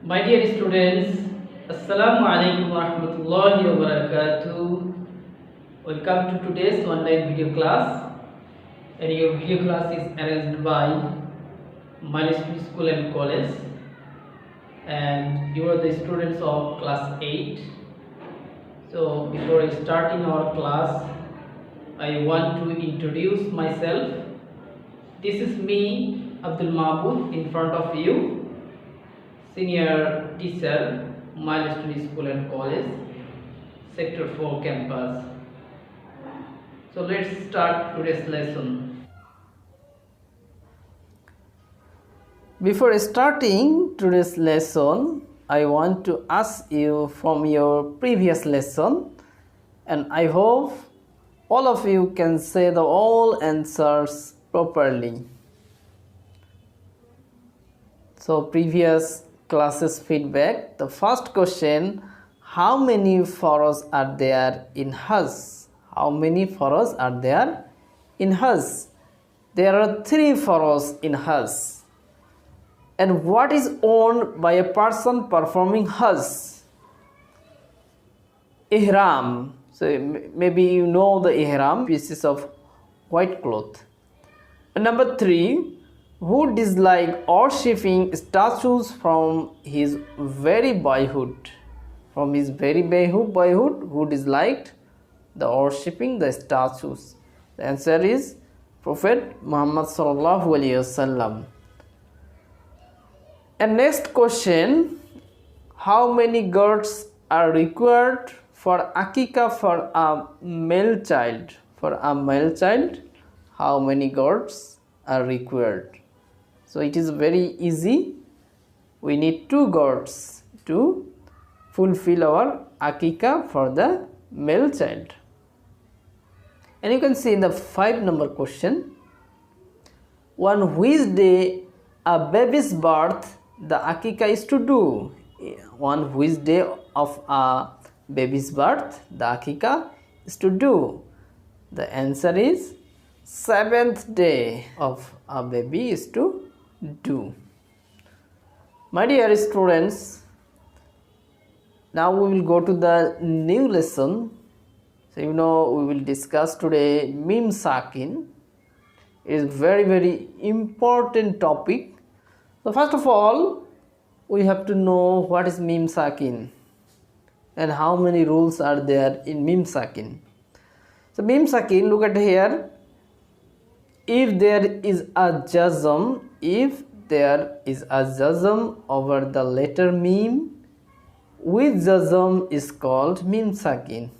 My dear students, Assalamu alaikum wa rahmatullahi wa barakatuh. Welcome to today's online video class. And your video class is arranged by Milestone School and College. And you are the students of class 8. So before starting our class, I want to introduce myself. This is me, Abdul Mahbub, in front of you. Senior teacher, Milestone School and College, Sector 4 campus. So let's start today's lesson. Before starting today's lesson, I want to ask you from your previous lesson, and I hope all of you can say the all answers properly. So previous classes feedback, the first question, how many furrows are there in Hajj? How many furrows are there in Hajj? There are 3 furrows in Hajj. And what is owned by a person performing Hajj? Ihram. So maybe you know the ihram, pieces of white cloth. And number 3, who disliked worshipping statues from his very boyhood? From his very boyhood, who disliked the worshipping the statues? The answer is Prophet Muhammad sallallahu alaihi wasallam. And next question, how many goats are required for akika for a male child? For a male child, how many goats are required? So it is very easy. We need 2 goats to fulfill our akika for the male child. And you can see in the 5 number question, on which day a baby's birth the akika is to do? On which day of a baby's birth the akika is to do? The answer is 7th day of a baby is to do. My dear students, now we will go to the new lesson. So we will discuss today mim sakin. It is very important topic. So first of all, we have to know what is mim sakin and how many rules are there in mim sakin. So mim sakin, look at here. If there is a jazm, over the letter mim, with jazm is called mim sakin.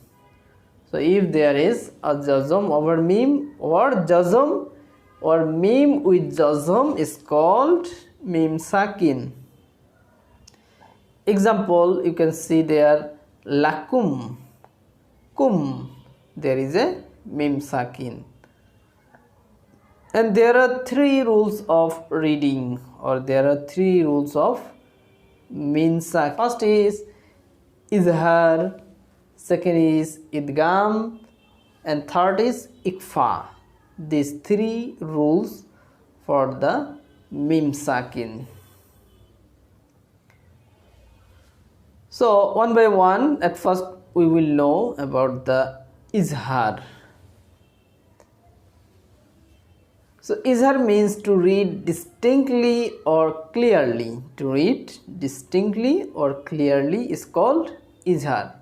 So if there is a jazm over mim or jazm or mim with jazm is called mim sakin. Example, you can see there lakum, kum, there is a mim sakin. And there are 3 rules of reading, or there are 3 rules of mim sakin. First is izhar, second is idgham, and third is ikfa. These 3 rules for the mim sakin. So one by one, at first we will know about the izhar. So izhar means to read distinctly or clearly. To read distinctly or clearly is called izhar.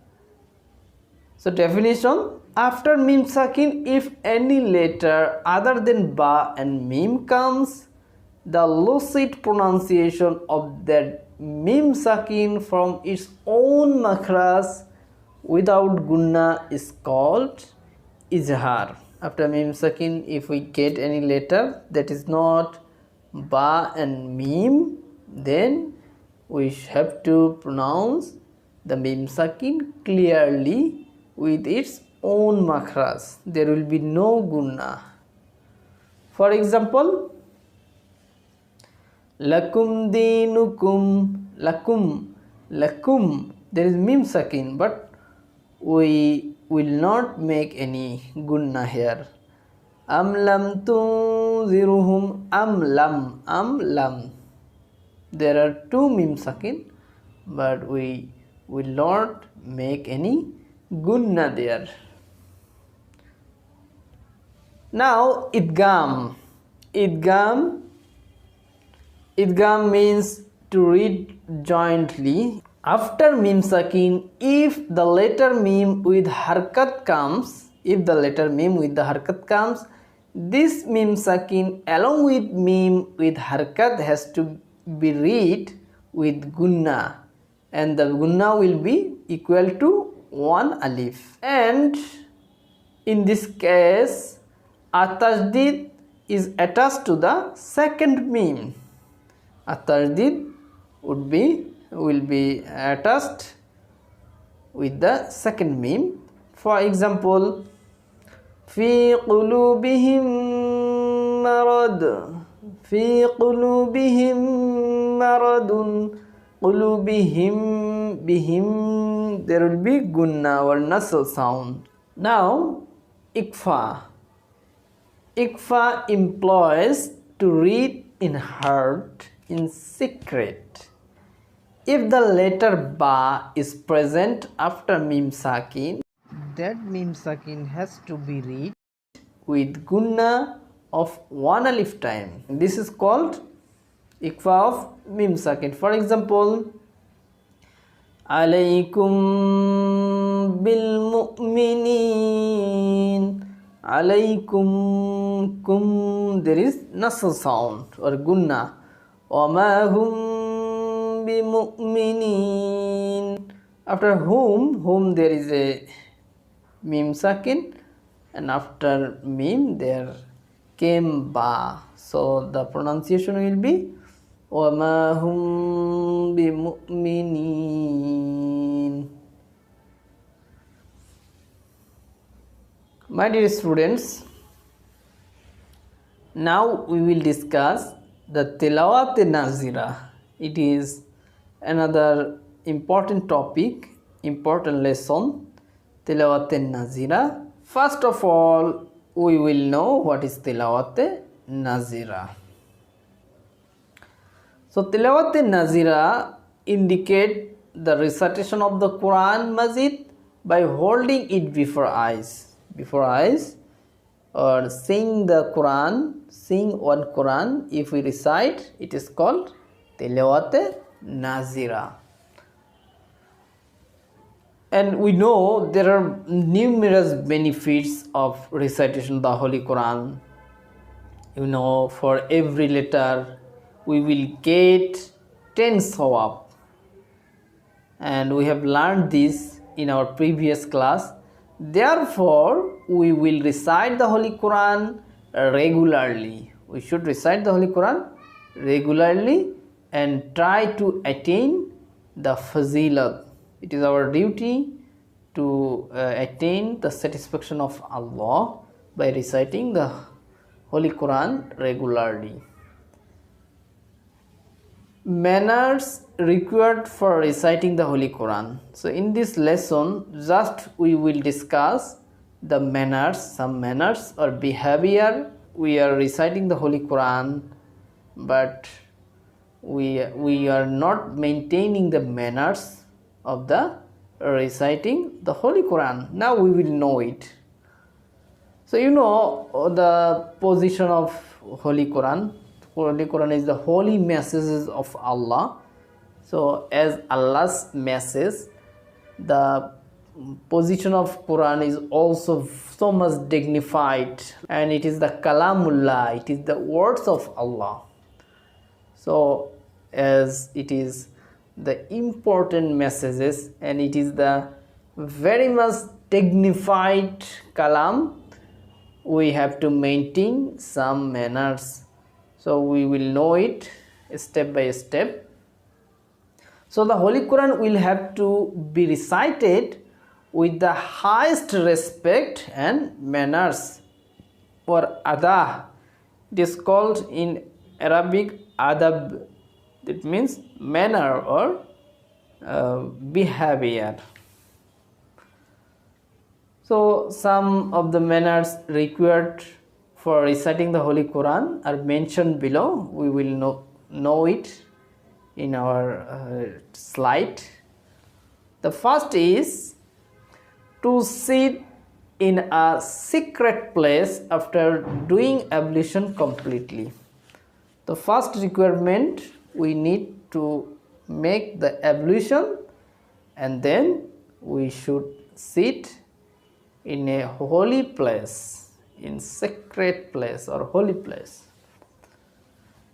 So definition, after mim sakin, if any letter other than ba and mim comes, the lucid pronunciation of that mim sakin from its own makhraj without gunna is called izhar. After mim sakin, if we get any letter that is not ba and mim, then we have to pronounce the mim sakin clearly with its own makhraj. There will be no gunna. For example, lakum dinukum, lakum, there is mim sakin, but we will not make any gunna here. Am lam tunziruhum, am lam. There are 2 mim sakin, but we will not make any gunna there. Now idgham. Idgham means to read jointly. After mim sakin, if the letter mim with harkat comes, this mim sakin along with mim with harkat has to be read with gunna, and the gunna will be equal to 1 alif. And in this case, a tashdid is attached to the second mim. A tashdid will be attached with the second mim. For example, fi qulubihim maradun, bihim, there will be gunna or nasal sound. Now ikfa employs to read in heart in secret. If the letter ba is present after mim sakin, that mim sakin has to be read with gunna of 1 alif time. This is called ikfa of mim sakin. For example, alaykum bil mu'minin, alaykum, kum, there is nasal sound or gunna. Wama hum bi mu'minin, after whom there is a mim sakin, and after mim there came ba, so the pronunciation will be wama hum bi mu'minin. My dear students, now we will discuss the tilawat nazira. It is another important topic, important lesson, tilawat nazira. First of all, we will know what is tilawat nazira. So tilawat nazira indicate the recitation of the Quran Majid by holding it before eyes, or sing the Quran, sing one Quran. If we recite, it is called tilawat nazira. And we know there are numerous benefits of recitation of the Holy Quran. You know, for every letter we will get 10 sawab, and we have learned this in our previous class. Therefore, we will recite the Holy Quran regularly. We should recite the Holy Quran regularly and try to attain the fazilat. It is our duty to attain the satisfaction of Allah by reciting the Holy Quran regularly. Manners required for reciting the Holy Quran. So in this lesson, just we will discuss the manners, some manners or behavior. We are reciting the Holy Quran, but we are not maintaining the manners of the reciting the Holy Quran. Now we will know it. So you know the position of Holy Quran. Holy Quran is the holy messages of Allah. So as Allah's message, the position of Quran is also so much dignified, and it is the Kalamullah, it is the words of Allah. So as it is the important messages and it is the very much dignified kalam, we have to maintain some manners. So we will know it step by step. So the Holy Quran will have to be recited with the highest respect and manners, or adab. It is called in Arabic adab. That means manner or behavior. So some of the manners required for reciting the Holy Quran are mentioned below. We will know it in our slide. The first is to sit in a secret place after doing ablution completely. The first requirement, we need to make the ablution and then we should sit in a holy place, in sacred place or holy place.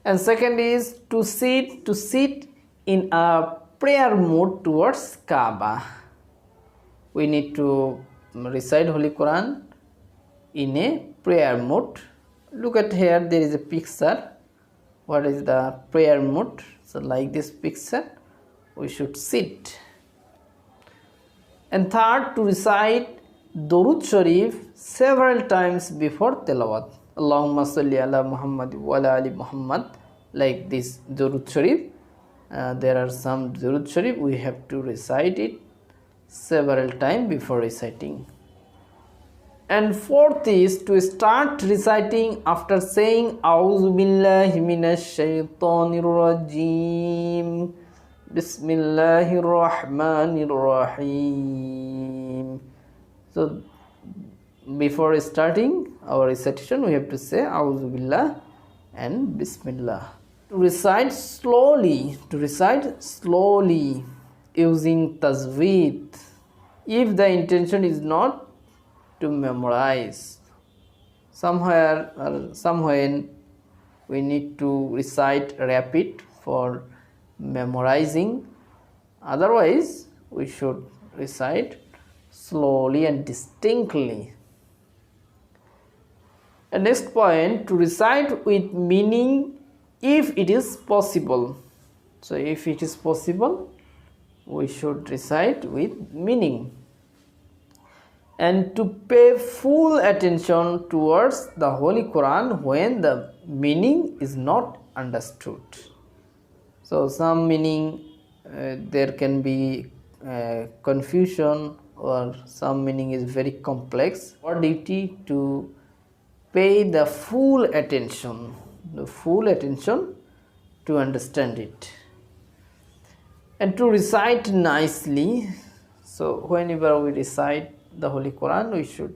And second is to sit in a prayer mood towards Kaaba. We need to recite Holy Quran in a prayer mood. Look at here, there is a picture. What is the prayer mood? So like this picture, we should sit. And third, to recite Durud Sharif several times before Tilawat. Allahumma salli ala Muhammad wa ala ali Muhammad, like this Durud Sharif. There are some Durud Sharif, we have to recite it several times before reciting. And fourth is to start reciting after saying A'udhu billahi minash shaitanir rajim, Bismillahir rahmanir rahim. So before starting our recitation, we have to say A'udhu billah and Bismillah. To recite slowly using tajweed, if the intention is not to memorize. Somewhere we need to recite rapid for memorizing, otherwise we should recite slowly and distinctly. And next point, to recite with meaning if it is possible. So if it is possible, we should recite with meaning. And to pay full attention towards the Holy Quran when the meaning is not understood. So some meaning there can be confusion, or some meaning is very complex. Our duty to pay the full attention to understand it, and to recite nicely. So whenever we recite the Holy Quran, we should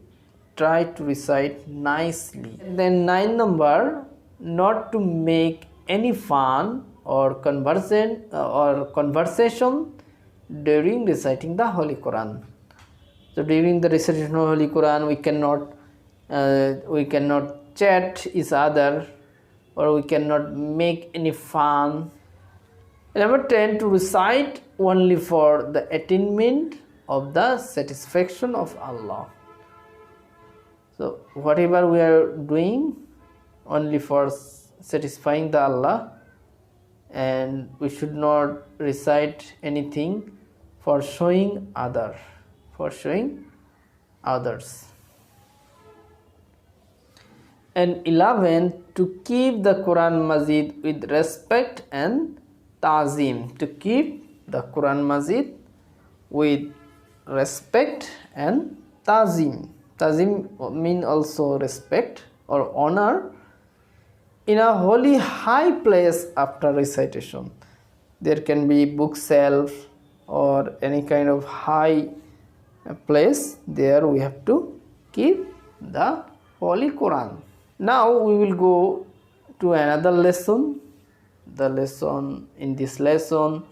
try to recite nicely. And then 9 number, not to make any fun or conversation during reciting the Holy Quran. So during the recitation of Holy Quran, we cannot chat each other, or we cannot make any fun. Number 10, to recite only for the attainment of the satisfaction of Allah. So whatever we are doing, only for satisfying the Allah, and we should not recite anything for showing others. And 11, to keep the Quran Majid with respect and ta'zim. To keep the Quran Majid with respect and ta'zim. Ta'zim mean also respect or honor in a holy high place after recitation. There can be bookshelf or any kind of high place. There we have to keep the Holy Quran. Now we will go to another lesson. In this lesson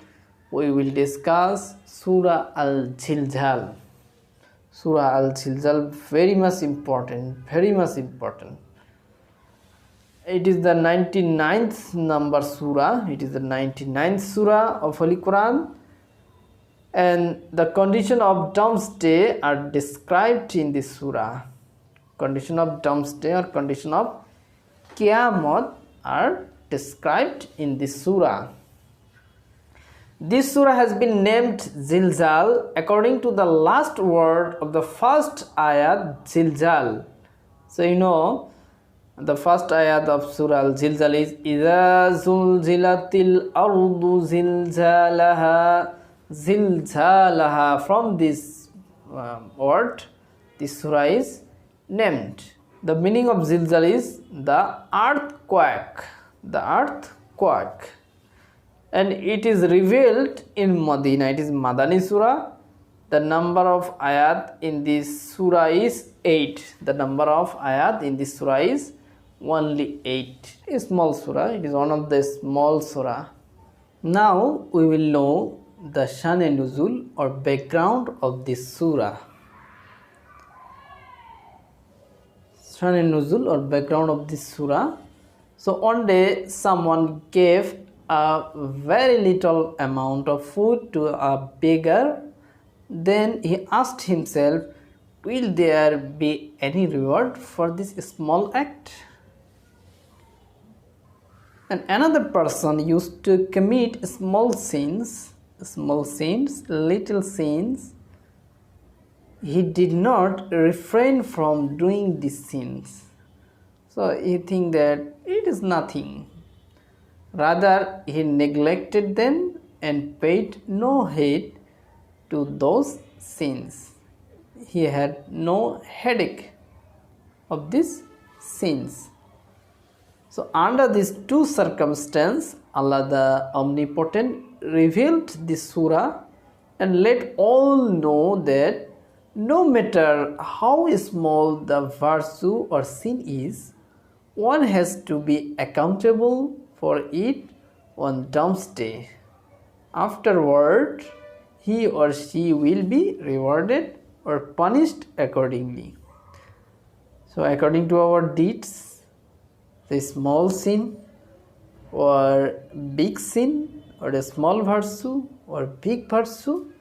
we will discuss Surah Al-Zilzal. Surah Al-Zilzal, very much important. It is the 99th number surah. It is the 99th surah of Holy Quran, and the condition of doomsday are described in this surah. Condition of doomsday or condition of Qiyamah are described in this surah. This surah has been named Zilzal according to the last word of the first ayat, Zilzal. So you know, the first ayat of Surah Al-Zilzal is إِذَا زُلْزِلَتِ الْأَرْضُ زِلْزَالَهَا Zilzalaha. From this word, this surah is named. The meaning of Zilzal is the earthquake. and it is revealed in Medina. It is Madani Surah. The number of ayat in this surah is 8. The number of ayat in this surah is only 8. A small surah. It is one of the small surah. Now we will know the Shan-e-Nuzul or background of this surah. Shan-e-Nuzul or background of this surah. So one day someone gave a very little amount of food to a beggar. Then he asked himself, will there be any reward for this small act? And another person used to commit small sins, little sins. He did not refrain from doing these sins. So he think that it is nothing. Rather, he neglected them and paid no heed to those sins. He had no headache of these sins. So under these two circumstances, Allah the Omnipotent revealed this surah and let all know that no matter how small the virtue or sin is, one has to be accountable for it on doomsday. Afterward, he or she will be rewarded or punished accordingly. So according to our deeds, the small sin or big sin or a small virtue or big virtue,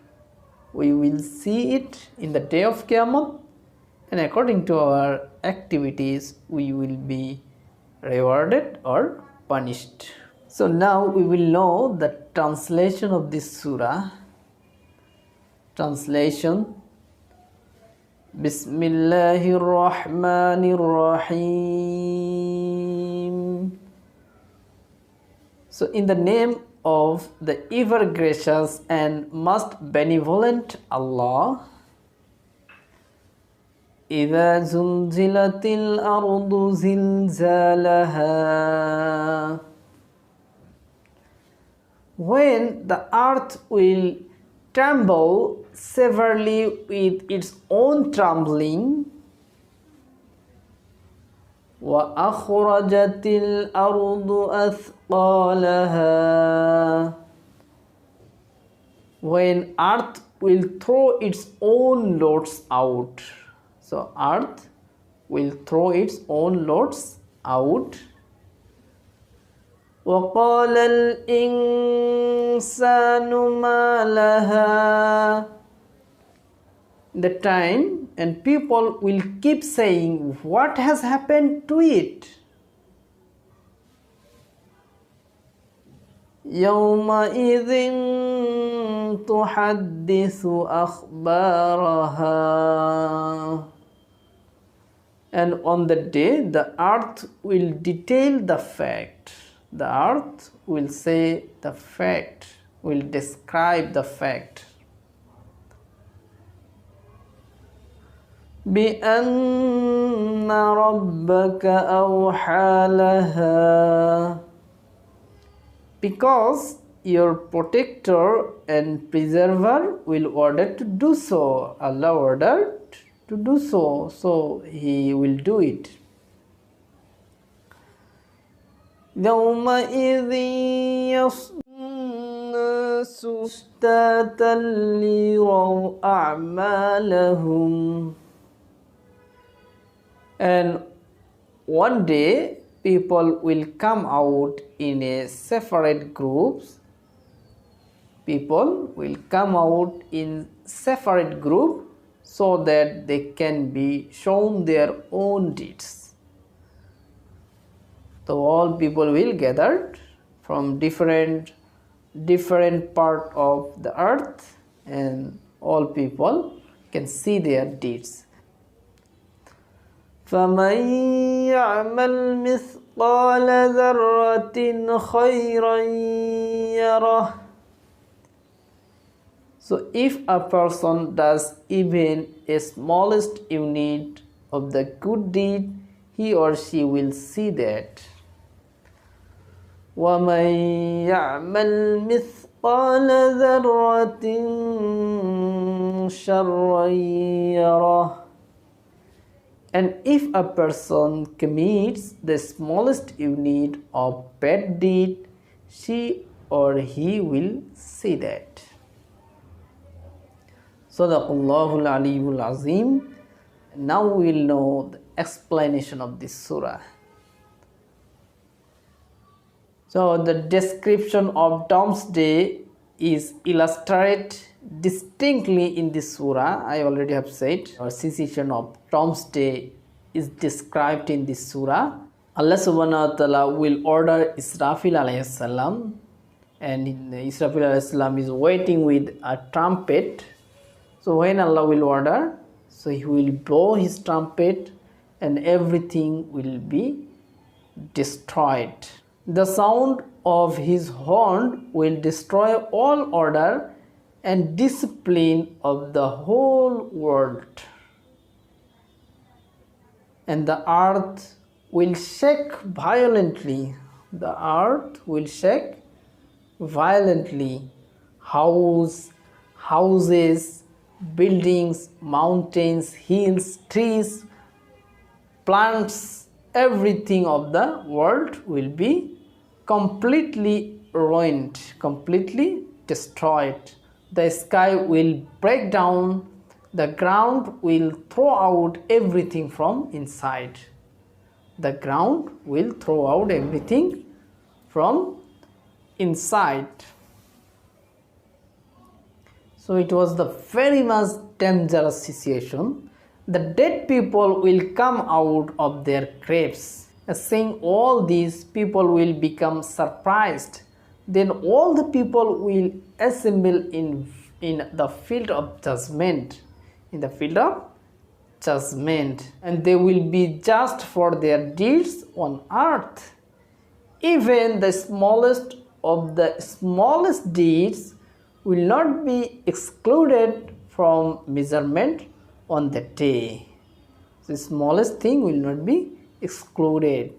we will see it in the day of Qiyamah, and according to our activities we will be rewarded or punished. So now we will know the translation of this surah. Translation. Bismillahir Rahmanir Rahim. So in the name of the ever gracious and most benevolent Allah. إذا زلزلت الأرض زلزالها. When the earth will tremble severely with its own trembling. وأخرجت الأرض أثقالها. When earth will throw its own loads out. So earth will throw its own loads out. وقال الإنسان ما لها. The time and people will keep saying, what has happened to it? يومئذ تحدث أخبارها. And on that day, the earth will detail the fact. The earth will say the fact, will describe the fact. بأن ربك أوحى لها. Because your protector and preserver will order to do so. Allah ordered to do so, so He will do it. يومئذ يصدر الناس أشتاتا ليروا أعمالهم. And one day people will come out in a separate groups. People will come out in separate group so that they can be shown their own deeds. So all people will gather from different part of the earth, and all people can see their deeds. فَمَنْ يَعْمَلْ مِثْقَالَ ذَرَّةٍ خَيْرًا يَرَهُ. So if a person does even a smallest unit of the good deed, he or she will see that. وَمَنْ يَعْمَلْ مِثْقَالَ ذَرَّةٍ شَرًّا يَرَهُ. And if a person commits the smallest unit of bad deed, she or he will see that. Sadaqallahul Aliyyul Azim. Now we will know the explanation of this surah. So the description of doomsday is illustrated distinctly in this surah. I already have said our cessation of doomsday is described in this surah. Allah subhanahu wa ta'ala will order Israfil alayhi salam, and Israfil alayhi salam is waiting with a trumpet. So when Allah will order, so he will blow his trumpet and everything will be destroyed. The sound of his horn will destroy all order and discipline of the whole world. And the earth will shake violently. The earth will shake violently. Houses, buildings, mountains, hills, trees, plants, everything of the world will be completely ruined, completely destroyed. The sky will break down, the ground will throw out everything from inside. The ground will throw out everything from inside. So it was the very much dangerous situation. The dead people will come out of their graves. Seeing all these, people will become surprised. Then all the people will assemble in the field of judgment. In the field of judgment. And they will be judged for their deeds on earth. Even the smallest of the smallest deeds will not be excluded from measurement on that day. The smallest thing will not be excluded.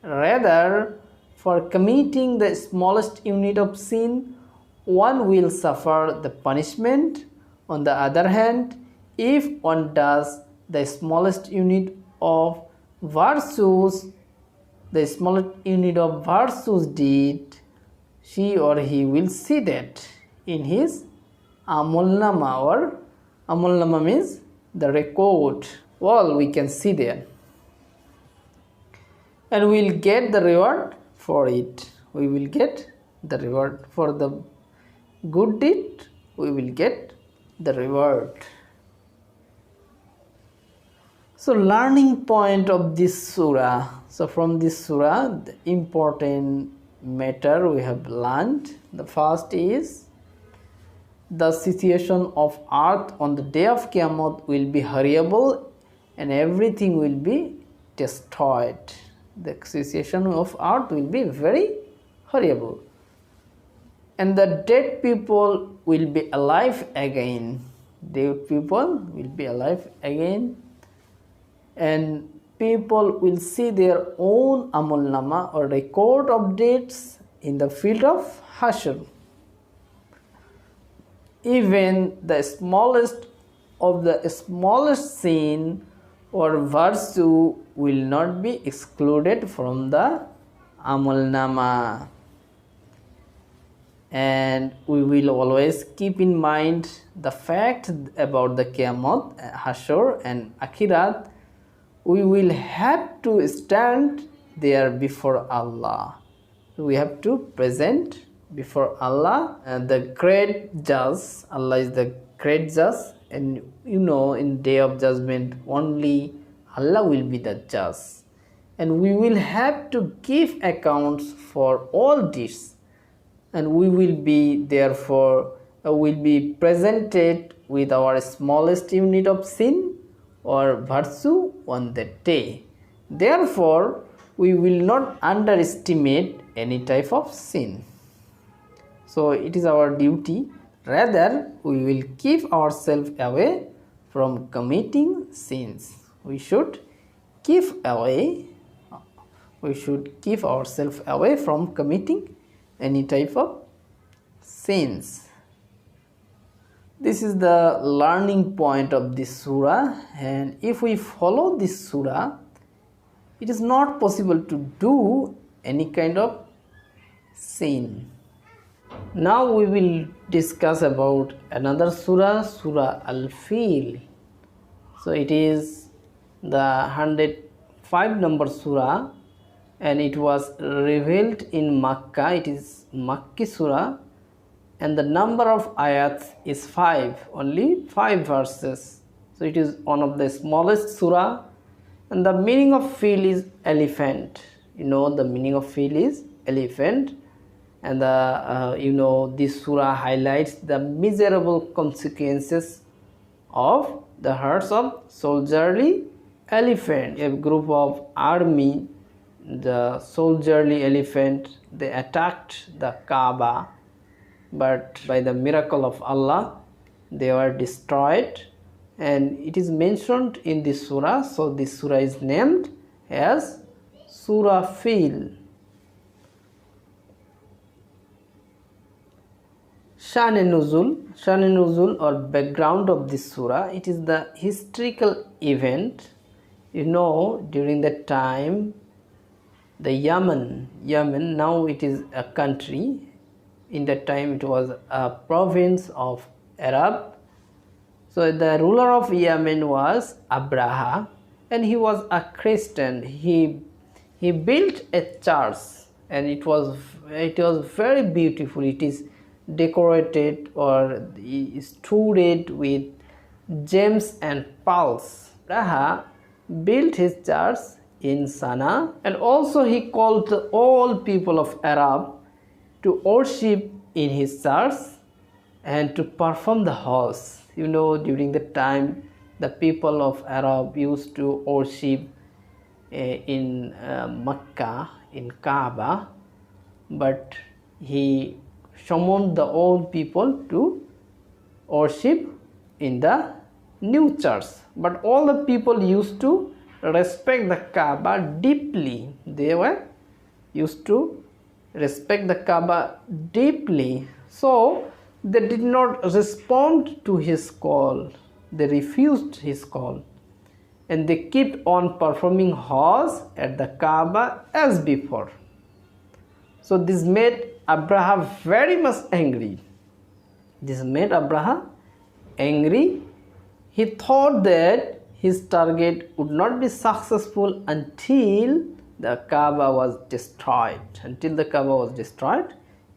Rather, for committing the smallest unit of sin, one will suffer the punishment. On the other hand, if one does the smallest unit of virtues, the smallest unit of virtues deed, she or he will see that in his Amul Nama, or Amul Nama means the record. All we can see there. And we will get the reward for it. We will get the reward for the good deed. We will get the reward. So learning point of this surah. So from this surah, the important matter we have learned. The first is the situation of earth on the day of Qiyamah will be horrible and everything will be destroyed. The situation of earth will be very horrible. And the dead people will be alive again. Dead people will be alive again. And people will see their own Amul Nama or record of deeds in the field of Hashr. Even the smallest of the smallest sin or virtue will not be excluded from the Amul Nama. And we will always keep in mind the fact about the Qiyamah, Hashr and Akhirat. We will have to stand there before Allah. We have to present before Allah, the great judge. Allah is the great judge, and in day of judgment only Allah will be the judge, and we will have to give accounts for all this, and we will be therefore will be presented with our smallest unit of sin or virtue on that day. Therefore, we will not underestimate any type of sin. So it is our duty. Rather, we will keep ourselves away from committing sins. We should keep away we should keep ourselves away from committing any type of sins. This is the learning point of this surah, and if we follow this surah, it is not possible to do any kind of sin. Now we will discuss about another surah, Surah Al-Fil. So it is the 105 number surah, and it was revealed in Makkah. It is Makki surah, and the number of ayats is 5, only 5 verses. So it is one of the smallest surah, and the meaning of fil is elephant. You know, the meaning of fil is elephant, and this surah highlights the miserable consequences of the herds of soldierly elephant. A group of army, the soldierly elephant, they attacked the Kaaba, but by the miracle of Allah they were destroyed, and it is mentioned in this surah. So this surah is named as Surah Fil. Shan-e-Nuzul or background of this surah, it is the historical event. You know, during that time, the Yemen, now it is a country. In that time it was a province of Arab. So the ruler of Yemen was Abraha, and he was a Christian. He built a church, and it was very beautiful. It is decorated or studded with gems and pearls. Abraha built his church in Sana'a, and also he called all people of Arab to worship in his church and to perform the Hajj. You know, during the time the people of Arab used to worship in Mecca, in Kaaba, but he summoned the old people to worship in the new church. But all the people used to respect the Kaaba deeply. They were used to respect the Kaaba deeply. So they did not respond to his call. They refused his call, and they kept on performing Hajj at the Kaaba as before. So this made Abraha very much angry. He thought that his target would not be successful until the Kaaba was destroyed.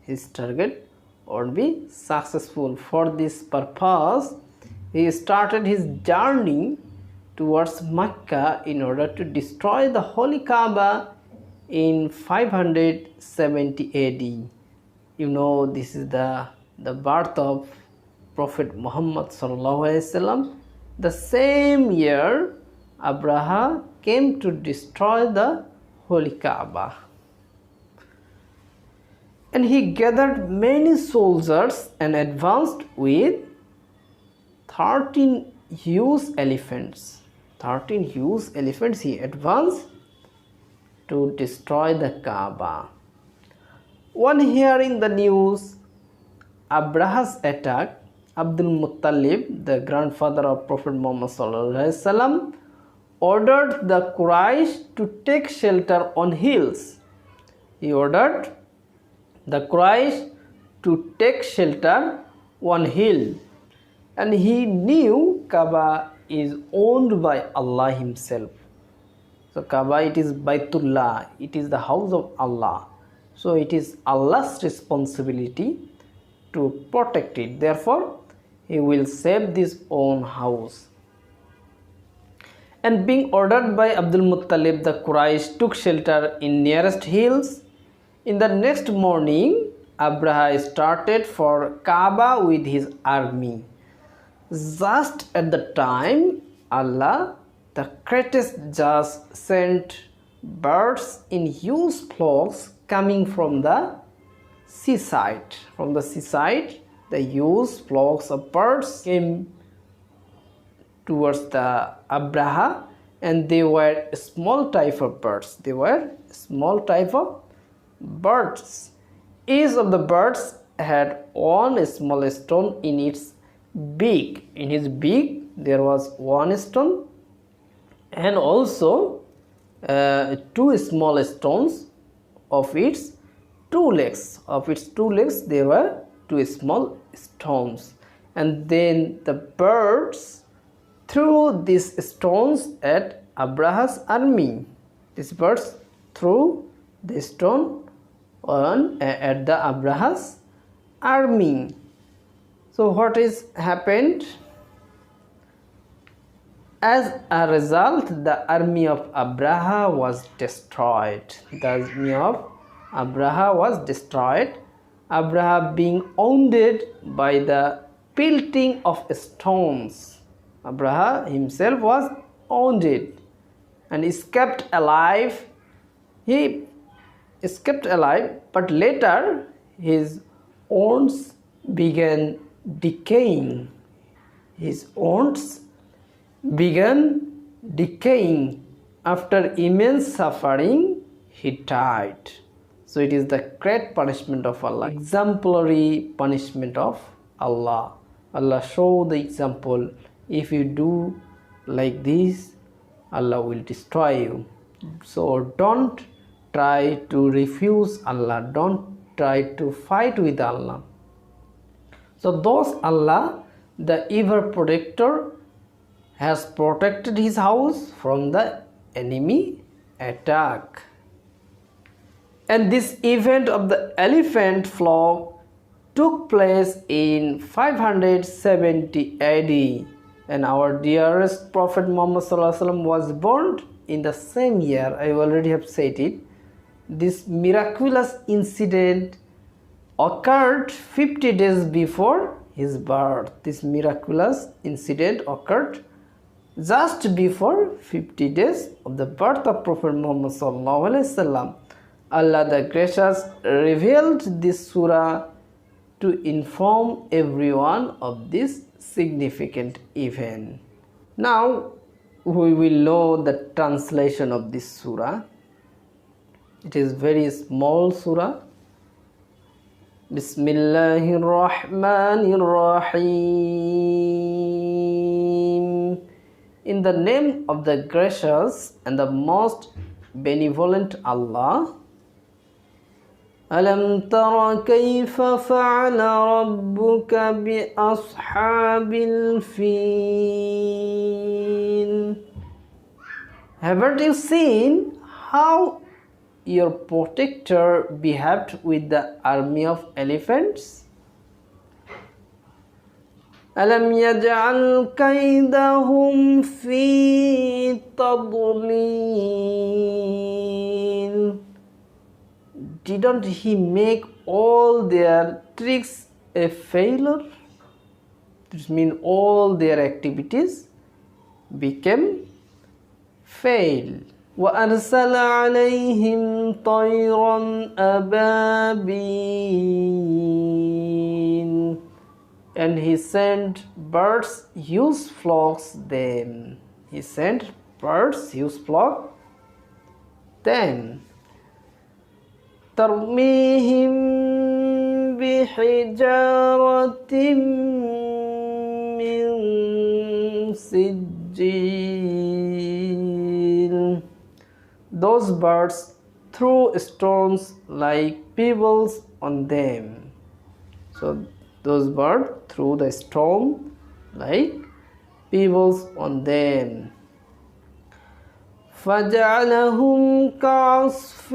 His target would be successful. For this purpose, he started his journey towards Mecca in order to destroy the Holy Kaaba in 570 AD. You know, this is the birth of Prophet Muhammad sallallahu alaihi wasallam. The same year, Abraha came to destroy the Holy Kaaba, and he gathered many soldiers and advanced with 13 huge elephants. He advanced to destroy the Kaaba. On hearing the news, Abraha's attack, Abdul Muttalib, the grandfather of Prophet Muhammad ﷺ, ordered the Quraysh to take shelter on hills. He ordered the Quraysh to take shelter on hill, and he knew Kaaba is owned by Allah himself. So Kaaba, it is Baitullah, it is the house of Allah. So it is Allah's responsibility to protect it. Therefore, he will save his own house. And being ordered by Abdul Muttalib, the Quraysh took shelter in nearest hills. In the next morning, Abraha started for Kaaba with his army. Just at the time, Allah, the greatest judge, sent birds in huge flocks coming from the seaside. The huge flocks of birds came towards the Abraha, and they were a small type of birds. They were a small type of birds. Each of the birds had one small stone in its beak. In his beak there was one stone, and also two small stones of its two legs. Of its two legs there were two small stones, and then the birds threw these stones at Abraha's army. These birds threw the stone at the Abraha's army. So what is happened? As a result, the army of Abraha was destroyed. The army of Abraha was destroyed. Abraha being wounded by the pelting of stones. Abraha himself was wounded and escaped alive. He escaped alive, but later his wounds began decaying. His wounds began decaying. After immense suffering, he died. So it is the great punishment of Allah, exemplary punishment of Allah. Allah show the example. If you do like this, Allah will destroy you. So don't try to refuse Allah. Don't try to fight with Allah. So thus Allah, the ever protector, has protected his house from the enemy attack. And this event of the elephant flock took place in 570 AD, and our dearest Prophet Muhammad ﷺ was born in the same year. I already have said it. This miraculous incident occurred 50 days before his birth. This miraculous incident occurred just before 50 days of the birth of Prophet Muhammad ﷺ. Allah the Gracious revealed this surah to inform everyone of this significant event. Now we will know the translation of this surah. It is very small surah. Bismillahir Rahmanir Rahim. In the name of the Gracious and the most benevolent Allah. Alam tara kayfa fa'ala rabbuka bi ashabil fil. Haven't you seen how your protector behaved with the army of elephants? Alam yaj'al kaydahum fi tadlil. Didn't he make all their tricks a failure? This means all their activities became fail. وَأَرْسَلَ عَلَيْهِمْ طَيْرًا أَبَابِيلَ. And he sent birds, huge flocks them. He sent birds, huge flock them. ترميهم بحجارة من سجيل. Those birds threw stones like pebbles on them. So those birds threw the stone like pebbles on them. فَجَعَلَهُمْ كَعَصْفٍ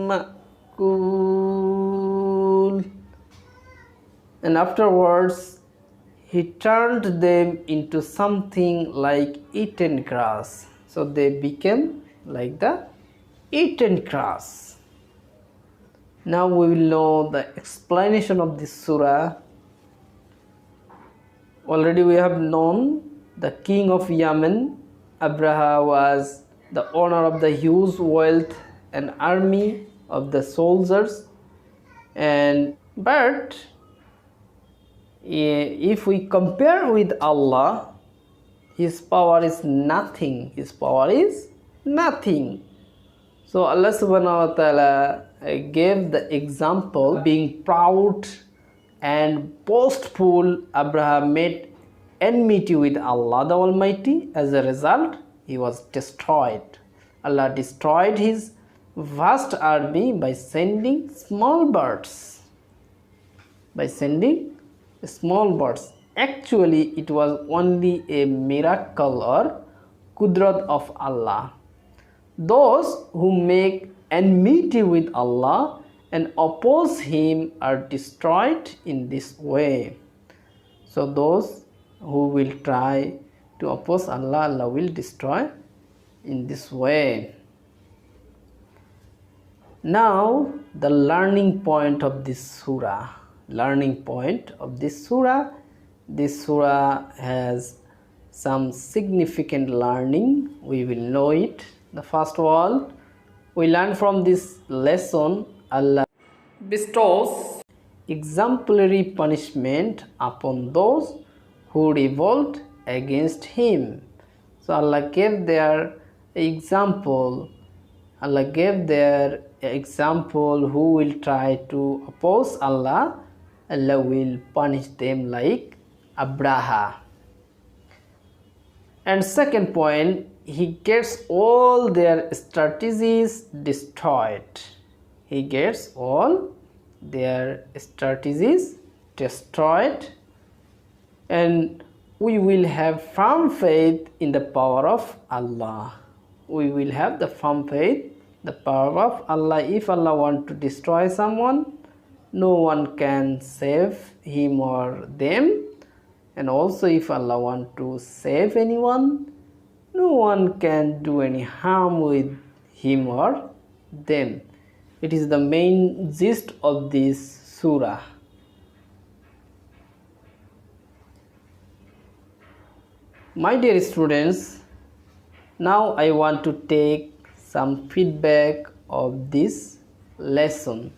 مَأْكُولٍ. And afterwards he turned them into something like eaten grass. So they became like the eaten grass. Now we will know the explanation of this surah. Already we have known the king of Yemen, Abraha, was the owner of the huge wealth and army of the soldiers. But if we compare with Allah, His power is nothing. His power is nothing. So Allah subhanahu wa ta'ala gave the example being proud and boastful. Abraham made enmity with Allah the Almighty. As a result, he was destroyed. Allah destroyed his vast army by sending small birds. Actually, it was only a miracle or qudrat of Allah. Those who make enmity with Allah and oppose Him are destroyed in this way. So those who will try to oppose Allah, Allah will destroy in this way. Now the learning point of this surah. This surah has some significant learning. We will know it. The first of all, we learn from this lesson, Allah bestows exemplary punishment upon those who revolt against Him. So Allah gave their example. Who will try to oppose Allah, Allah will punish them like Abraha. And second point, he gets all their strategies destroyed. And we will have firm faith in the power of Allah. If Allah wants to destroy someone, no one can save him or them. And also if Allah wants to save anyone, no one can do any harm with him or them. It is the main gist of this surah. My dear students, now I want to take some feedback of this lesson.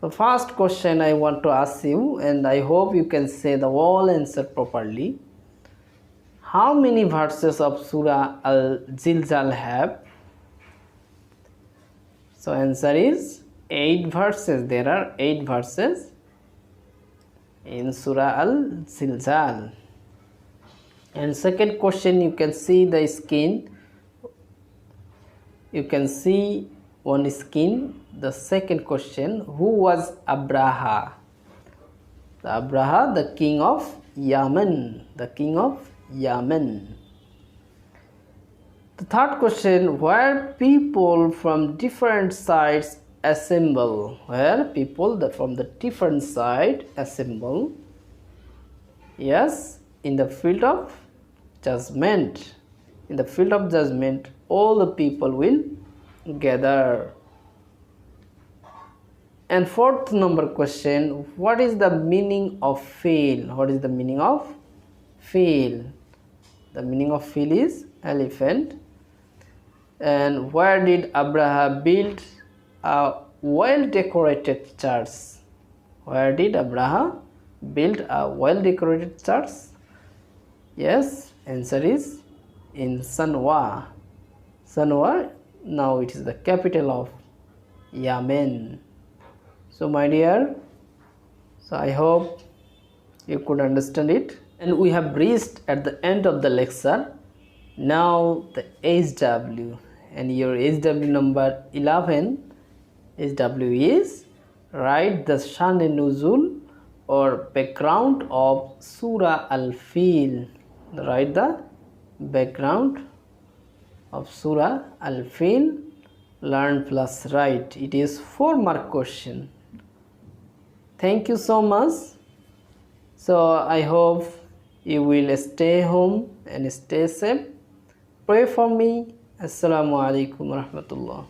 The first question I want to ask you, and I hope you can say the whole answer properly. How many verses of Surah Al-Zilzal have? So answer is 8 verses. There are 8 verses in Surah Al-Zilzal. And second question, you can see the skin. You can see one skin. The second question, who was Abraha? The king of Yemen. The third question, where people from different sides assemble. From the different side assemble. Yes, in the field of judgment. All the people will gather. And fourth number question, what is the meaning of fil? The meaning of fil is elephant. And where did Abraham build a well-decorated church? Yes, answer is in Sanwa. Now it is the capital of Yemen. So my dear, I hope you could understand it. And we have reached at the end of the lecture. Now the HW, and your HW number 11. HW is write the Shan Nuzul or background of Surah Al-Fil. Write the background of Surah Al-Fil. Learn plus write. It is 4-mark question. Thank you so much. So I hope you will stay home and stay safe. Pray for me. Assalamu alaikum warahmatullah.